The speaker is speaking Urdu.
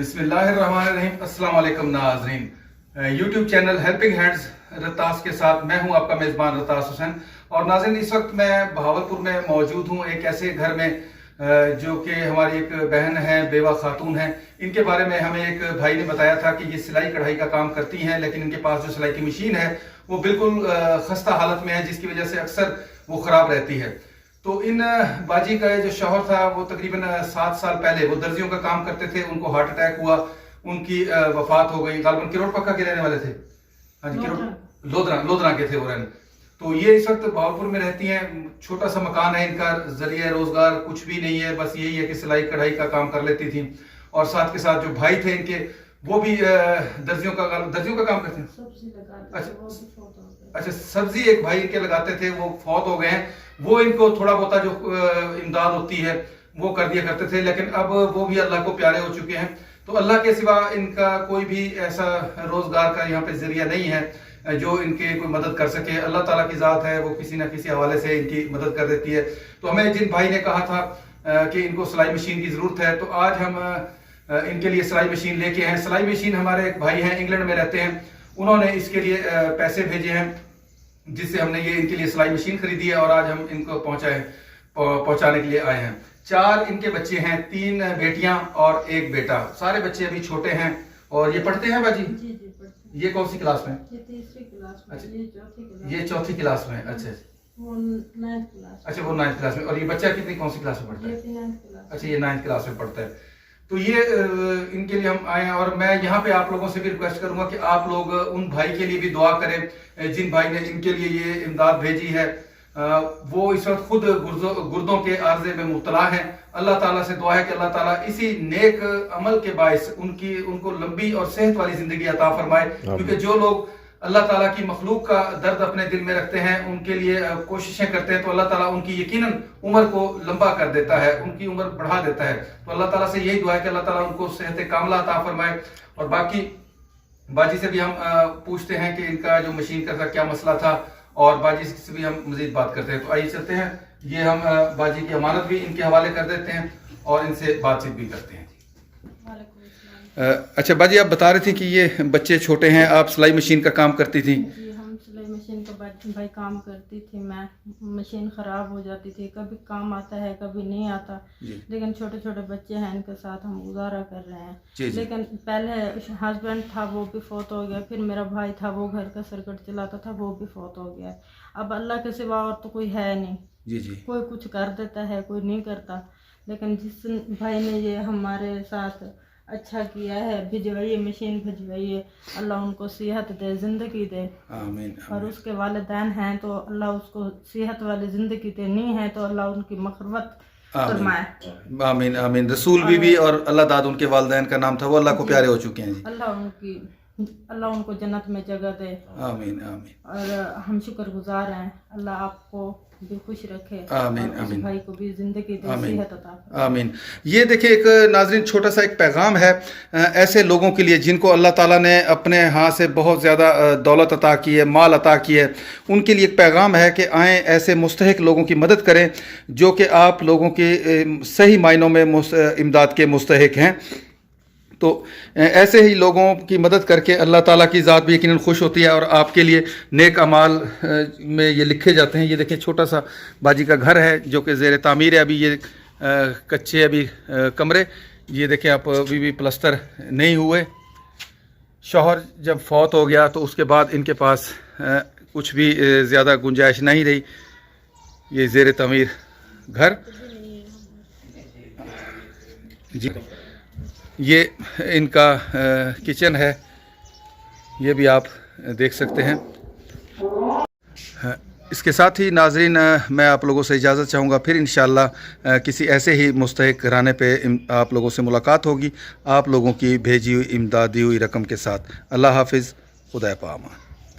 بسم اللہ الرحمن الرحیم۔ السلام علیکم ناظرین، یوٹیوب چینل ہیلپنگ ہینڈز رتاس کے ساتھ میں ہوں آپ کا میزبان رتاس حسین۔ اور ناظرین، اس وقت میں بہاولپور میں موجود ہوں، ایک ایسے گھر میں جو کہ ہماری ایک بہن ہے، بیوہ خاتون ہیں۔ ان کے بارے میں ہمیں ایک بھائی نے بتایا تھا کہ یہ سلائی کڑھائی کا کام کرتی ہیں، لیکن ان کے پاس جو سلائی کی مشین ہے وہ بالکل خستہ حالت میں ہے، جس کی وجہ سے اکثر وہ خراب رہتی ہے۔ تو ان باجی کا جو شوہر تھا وہ تقریباً 7 سال پہلے وہ درزیوں کا کام کرتے تھے، ان کو ہارٹ اٹیک ہوا، ان کی وفات ہو گئی۔ غالباً کروڑ پکا کے رہنے والے تھے، ہاں جی، لودھرا کے تھے وہ رہنے۔ تو یہ اس وقت بہاولپور میں رہتی ہیں، چھوٹا سا مکان ہے ان کا، ذریعہ روزگار کچھ بھی نہیں ہے، بس یہی ہے کہ سلائی کڑھائی کا کام کر لیتی تھیں۔ اور ساتھ کے ساتھ جو بھائی تھے ان کے، وہ بھی درزیوں کا کام کرتے ہیں۔ اچھا، سبزی ایک بھائی ان کے لگاتے تھے، وہ فوت ہو گئے ہیں۔ وہ ان کو تھوڑا بہت جو امداد ہوتی ہے وہ کر دیا کرتے تھے، لیکن اب وہ بھی اللہ کو پیارے ہو چکے ہیں۔ تو اللہ کے سوا ان کا کوئی بھی ایسا روزگار کا یہاں پہ ذریعہ نہیں ہے جو ان کے کوئی مدد کر سکے۔ اللہ تعالیٰ کی ذات ہے، وہ کسی نہ کسی حوالے سے ان کی مدد کر دیتی ہے۔ تو ہمیں جن بھائی نے کہا تھا کہ ان کو سلائی مشین کی ضرورت ہے، تو آج ہم ان کے لیے سلائی مشین لے کے ہیں۔ سلائی مشین ہمارے ایک بھائی ہیں، انگلینڈ میں رہتے ہیں، انہوں نے اس کے لیے پیسے بھیجے ہیں، جس سے ہم نے یہ ان کے لیے سلائی مشین خریدی ہے، اور آج ہم ان کو پہنچانے کے لیے آئے ہیں۔ 4 ان کے بچے ہیں، 3 بیٹیاں اور 1 بیٹا۔ سارے بچے ابھی چھوٹے ہیں اور یہ پڑھتے ہیں باجی؟ جی پڑھتے ہیں۔ یہ کون سی کلاس میں؟ یہ 3ری کلاس میں۔ اچھا، یہ 4تھی کلاس میں۔ اچھا، وہ 9th کلاس۔ اچھا، وہ 9th کلاس میں۔ اور یہ بچہ کون سی کلاس میں پڑھتا ہے؟ یہ 9th کلاس۔ اچھا، یہ 9th کلاس میں پڑھتا ہے۔ تو یہ ان کے لیے ہم آئے ہیں، اور میں یہاں پہ آپ لوگوں سے بھی ریکویسٹ کروں گا کہ آپ لوگ ان بھائی کے لیے بھی دعا کریں جن بھائی نے ان کے لیے یہ امداد بھیجی ہے۔ وہ اس وقت خود گردوں کے عارضے میں مبتلا ہیں۔ اللہ تعالیٰ سے دعا ہے کہ اللہ تعالیٰ اسی نیک عمل کے باعث ان کو لمبی اور صحت والی زندگی عطا فرمائے، کیونکہ جو لوگ اللہ تعالیٰ کی مخلوق کا درد اپنے دل میں رکھتے ہیں، ان کے لیے کوششیں کرتے ہیں، تو اللہ تعالیٰ ان کی یقیناً عمر کو لمبا کر دیتا ہے، ان کی عمر بڑھا دیتا ہے۔ تو اللہ تعالیٰ سے یہی دعا ہے کہ اللہ تعالیٰ ان کو صحت کاملہ عطا فرمائے۔ اور باقی باجی سے بھی ہم پوچھتے ہیں کہ ان کا جو مشین کا کیا مسئلہ تھا، اور باجی سے بھی ہم مزید بات کرتے ہیں۔ تو آئیے چلتے ہیں، یہ ہم باجی کی امانت بھی ان کے حوالے کر دیتے ہیں اور ان سے بات چیت بھی کرتے ہیں۔ اچھا باجی، آپ بتا رہی تھی کہ یہ بچے چھوٹے ہیں، آپ سلائی مشین کا کام کرتی تھی؟ جی، ہم سلائی مشین کا بھائی کام کرتی تھی۔ میں مشین خراب ہو جاتی تھی، کبھی کام آتا ہے کبھی نہیں آتا، لیکن چھوٹے چھوٹے بچے ہیں، ان کے ساتھ ہم گزارا کر رہے ہیں۔ لیکن پہلے ہسبینڈ تھا وہ بھی فوت ہو گیا، پھر میرا بھائی تھا وہ گھر کا سرکٹ چلاتا تھا، وہ بھی فوت ہو گیا۔ اب اللہ کے سوا اور تو کوئی ہے نہیں، کوئی کچھ کر دیتا ہے، کوئی نہیں کرتا۔ لیکن جس بھائی نے یہ ہمارے ساتھ اچھا کیا ہے، بھجوائیے مشین بھجوائیے، اللہ ان کو صحت دے، زندگی دے۔ آمین۔ اور اس کے والدین ہیں تو اللہ اس کو صحت والی زندگی دے، نہیں ہے تو اللہ ان کی مغفرت فرمائے۔ آمین آمین۔ رسول بی بی اور اللہ داد ان کے والدین کا نام تھا، وہ اللہ کو پیارے ہو چکے ہیں جی۔ اللہ ان کو جنت میں جگہ دے۔ آمین آمین۔ اور ہم شکر گزار ہیں، اللہ آپ کو بھی خوش رکھے، آمین اور اس آمین بھائی کو بھی زندگی دے، صحت عطا فرمائے۔ آمین۔ یہ دیکھیں، ایک ناظرین چھوٹا سا ایک پیغام ہے ایسے لوگوں کے لیے جن کو اللہ تعالیٰ نے اپنے ہاں سے بہت زیادہ دولت عطا کی ہے، مال عطا کی ہے۔ ان کے لیے ایک پیغام ہے کہ آئیں ایسے مستحق لوگوں کی مدد کریں جو کہ آپ لوگوں کے صحیح معنوں میں امداد کے مستحق ہیں۔ تو ایسے ہی لوگوں کی مدد کر کے اللہ تعالیٰ کی ذات بھی یقیناً خوش ہوتی ہے، اور آپ کے لیے نیک اعمال میں یہ لکھے جاتے ہیں۔ یہ دیکھیں، چھوٹا سا باجی کا گھر ہے جو کہ زیر تعمیر ہے ابھی، یہ کچے ابھی کمرے، یہ دیکھیں آپ، ابھی بھی پلستر نہیں ہوئے۔ شوہر جب فوت ہو گیا تو اس کے بعد ان کے پاس کچھ بھی زیادہ گنجائش نہیں رہی۔ یہ زیر تعمیر گھر جی، یہ ان کا کچن ہے، یہ بھی آپ دیکھ سکتے ہیں۔ اس کے ساتھ ہی ناظرین، میں آپ لوگوں سے اجازت چاہوں گا، پھر انشاءاللہ کسی ایسے ہی مستحق گھرانے پہ آپ لوگوں سے ملاقات ہوگی، آپ لوگوں کی بھیجی ہوئی امدادی ہوئی رقم کے ساتھ۔ اللہ حافظ، خدا پامان۔